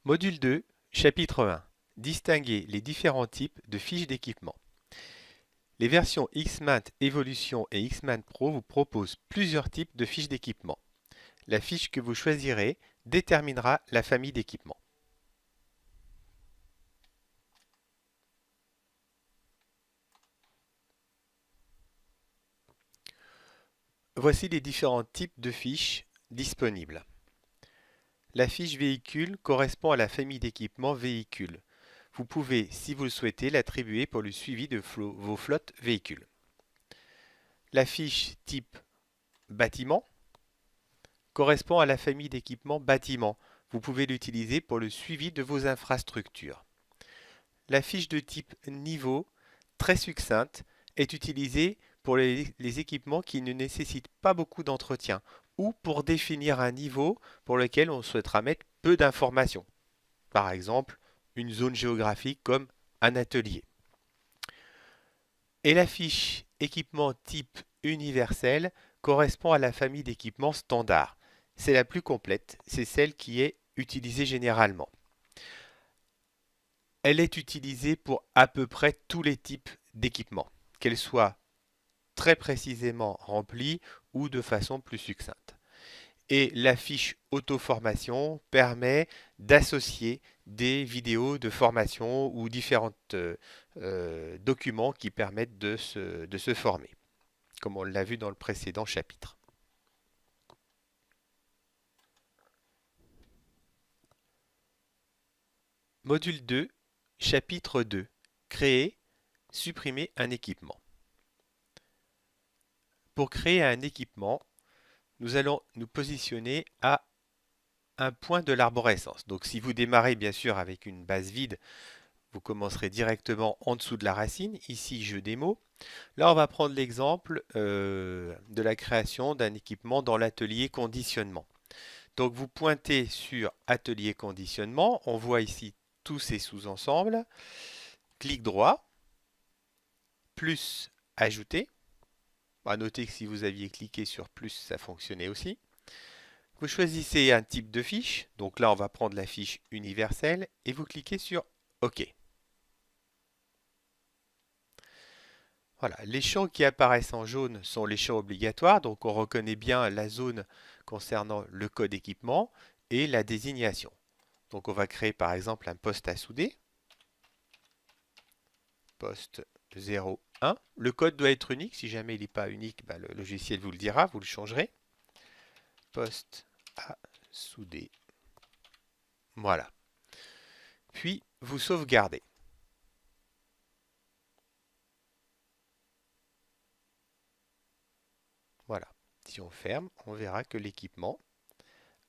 Module 2, chapitre 1. Distinguer les différents types de fiches d'équipement. Les versions Xmint Evolution et Xmint Pro vous proposent plusieurs types de fiches d'équipement. La fiche que vous choisirez déterminera la famille d'équipements. Voici les différents types de fiches disponibles. La fiche véhicule correspond à la famille d'équipements véhicule. Vous pouvez, si vous le souhaitez, l'attribuer pour le suivi de vos flottes véhicules. La fiche type bâtiment correspond à la famille d'équipements bâtiment. Vous pouvez l'utiliser pour le suivi de vos infrastructures. La fiche de type niveau, très succincte, est utilisée pour les équipements qui ne nécessitent pas beaucoup d'entretien ou pour définir un niveau pour lequel on souhaitera mettre peu d'informations. Par exemple, une zone géographique comme un atelier. Et la fiche équipement type universel correspond à la famille d'équipements standard. C'est la plus complète, c'est celle qui est utilisée généralement. Elle est utilisée pour à peu près tous les types d'équipements, qu'elles soient très précisément remplies ou de façon plus succincte. Et la fiche auto-formation permet d'associer des vidéos de formation ou différents documents qui permettent de se former, comme on l'a vu dans le précédent chapitre. Module 2, chapitre 2. Créer, supprimer un équipement. Pour créer un équipement, nous allons nous positionner à un point de l'arborescence. Donc si vous démarrez bien sûr avec une base vide, vous commencerez directement en dessous de la racine. Ici, jeu démo. Là, on va prendre l'exemple de la création d'un équipement dans l'atelier conditionnement. Donc vous pointez sur atelier conditionnement. On voit ici tous ces sous-ensembles. Clic droit, plus ajouter. À noter que si vous aviez cliqué sur plus, ça fonctionnait aussi. Vous choisissez un type de fiche, donc là on va prendre la fiche universelle et vous cliquez sur OK. Voilà, les champs qui apparaissent en jaune sont les champs obligatoires, donc on reconnaît bien la zone concernant le code équipement et la désignation. Donc on va créer par exemple un poste à souder, poste 01. Le code doit être unique, si jamais il n'est pas unique, le logiciel vous le dira, vous le changerez. Poste à souder. Voilà. Puis vous sauvegardez. Voilà. Si on ferme, on verra que l'équipement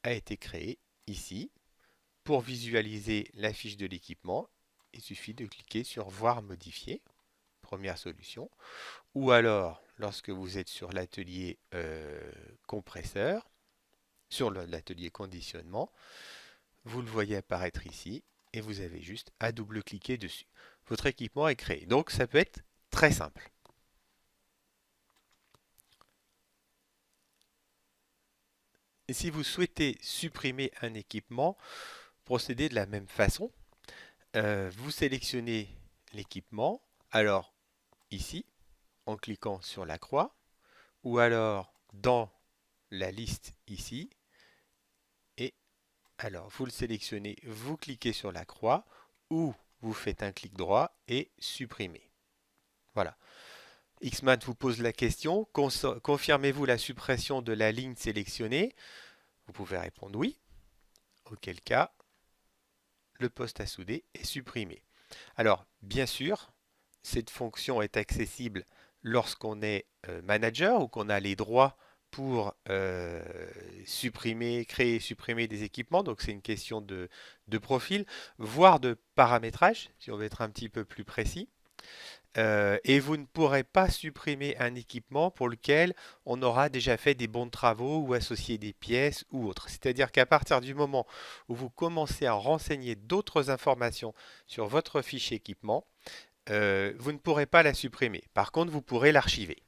a été créé ici. Pour visualiser la fiche de l'équipement, il suffit de cliquer sur Voir modifier, première solution. Ou alors, lorsque vous êtes sur l'atelier compresseur, sur l'atelier conditionnement, vous le voyez apparaître ici et vous avez juste à double-cliquer dessus. Votre équipement est créé. Donc ça peut être très simple. Et si vous souhaitez supprimer un équipement, procédez de la même façon. Vous sélectionnez l'équipement. Alors ici, en cliquant sur la croix, ou alors dans la liste ici, et alors vous le sélectionnez, vous cliquez sur la croix, ou vous faites un clic droit et supprimez. Voilà. Xmat vous pose la question, confirmez-vous la suppression de la ligne sélectionnée? Vous pouvez répondre oui, auquel cas le poste à souder est supprimé. Alors, bien sûr, cette fonction est accessible lorsqu'on est manager ou qu'on a les droits pour supprimer, créer et supprimer des équipements. Donc, c'est une question de profil, voire de paramétrage, si on veut être un petit peu plus précis. Et vous ne pourrez pas supprimer un équipement pour lequel on aura déjà fait des bons de travaux ou associé des pièces ou autres. C'est-à-dire qu'à partir du moment où vous commencez à renseigner d'autres informations sur votre fiche équipement, vous ne pourrez pas la supprimer. Par contre, vous pourrez l'archiver.